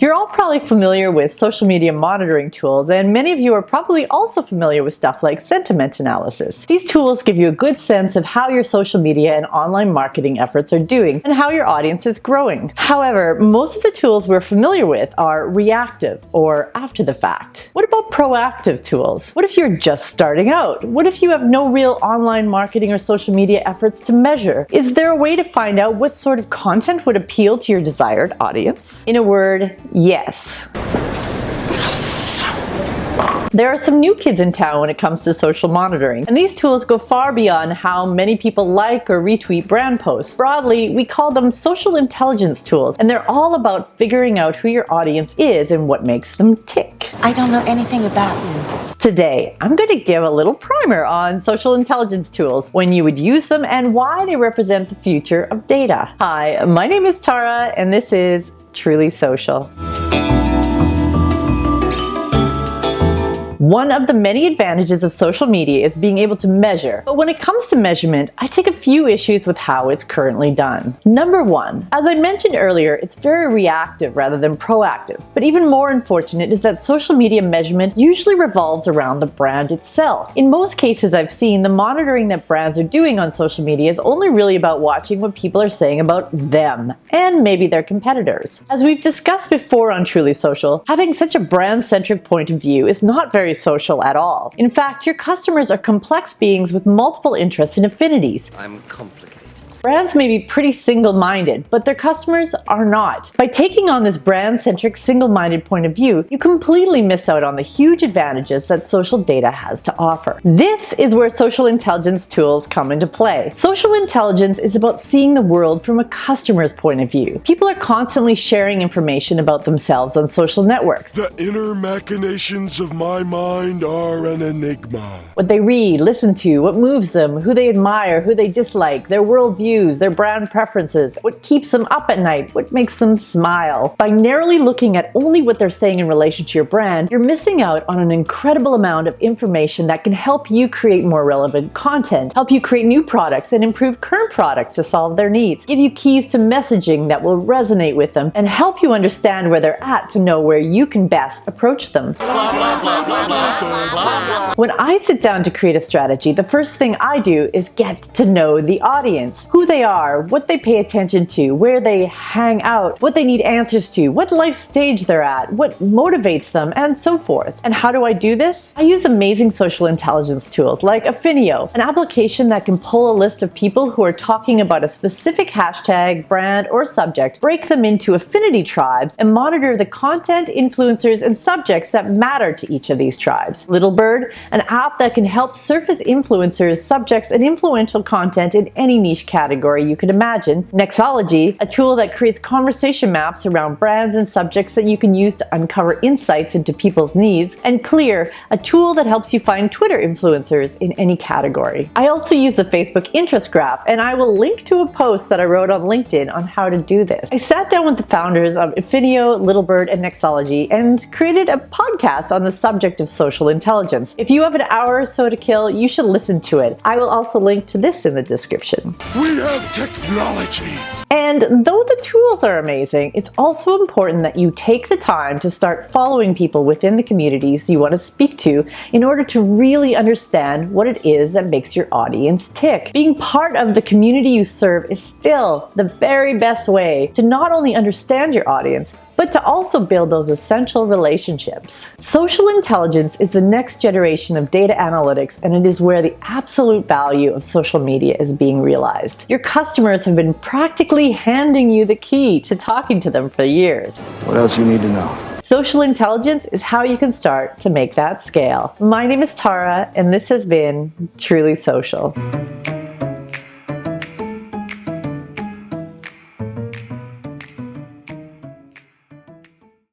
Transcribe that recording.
You're all probably familiar with social media monitoring tools, and many of you are probably also familiar with stuff like sentiment analysis. These tools give you a good sense of how your social media and online marketing efforts are doing and how your audience is growing. However, most of the tools we're familiar with are reactive or after the fact. What about proactive tools? What if you're just starting out? What if you have no real online marketing or social media efforts to measure? Is there a way to find out what sort of content would appeal to your desired audience? In a word, yes. There are some new kids in town when it comes to social monitoring, and these tools go far beyond how many people like or retweet brand posts. Broadly, we call them social intelligence tools, and they're all about figuring out who your audience is and what makes them tick. I don't know anything about you. Today, I'm going to give a little primer on social intelligence tools, when you would use them, and why they represent the future of data. Hi, my name is Tara, and this is Truly Social. One of the many advantages of social media is being able to measure, but when it comes to measurement, I take a few issues with how it's currently done. Number one, as I mentioned earlier, it's very reactive rather than proactive. But even more unfortunate is that social media measurement usually revolves around the brand itself. In most cases I've seen, the monitoring that brands are doing on social media is only really about watching what people are saying about them, and maybe their competitors. As we've discussed before on Truly Social, having such a brand-centric point of view is not very social at all. In fact, your customers are complex beings with multiple interests and affinities. I'm complicated. Brands may be pretty single-minded, but their customers are not. By taking on this brand-centric, single-minded point of view, you completely miss out on the huge advantages that social data has to offer. This is where social intelligence tools come into play. Social intelligence is about seeing the world from a customer's point of view. People are constantly sharing information about themselves on social networks. The inner machinations of my mind are an enigma. What they read, listen to, what moves them, who they admire, who they dislike, their worldview, their brand preferences, what keeps them up at night, what makes them smile. By narrowly looking at only what they're saying in relation to your brand, you're missing out on an incredible amount of information that can help you create more relevant content, help you create new products and improve current products to solve their needs, give you keys to messaging that will resonate with them, and help you understand where they're at to know where you can best approach them. When I sit down to create a strategy, the first thing I do is get to know the audience, who they are, what they pay attention to, where they hang out, what they need answers to, what life stage they're at, what motivates them, and so forth. And how do I do this? I use amazing social intelligence tools like Affinio, an application that can pull a list of people who are talking about a specific hashtag, brand, or subject, break them into affinity tribes, and monitor the content, influencers, and subjects that matter to each of these tribes. Littlebird, an app that can help surface influencers, subjects, and influential content in any niche category you could imagine. Nexology, a tool that creates conversation maps around brands and subjects that you can use to uncover insights into people's needs. And Clear, a tool that helps you find Twitter influencers in any category. I also use the Facebook interest graph, and I will link to a post that I wrote on LinkedIn on how to do this. I sat down with the founders of Affinio, Littlebird, and Nexology and created a podcast on the subject of social intelligence. If you have an hour or so to kill, you should listen to it. I will also link to this in the description. We have technology. And though the tools are amazing, it's also important that you take the time to start following people within the communities you want to speak to in order to really understand what it is that makes your audience tick. Being part of the community you serve is still the very best way to not only understand your audience, but to also build those essential relationships. Social intelligence is the next generation of data analytics, and it is where the absolute value of social media is being realized. Your customers have been practically handing you the key to talking to them for years. What else you need to know? Social intelligence is how you can start to make that scale. My name is Tara, and this has been Truly Social.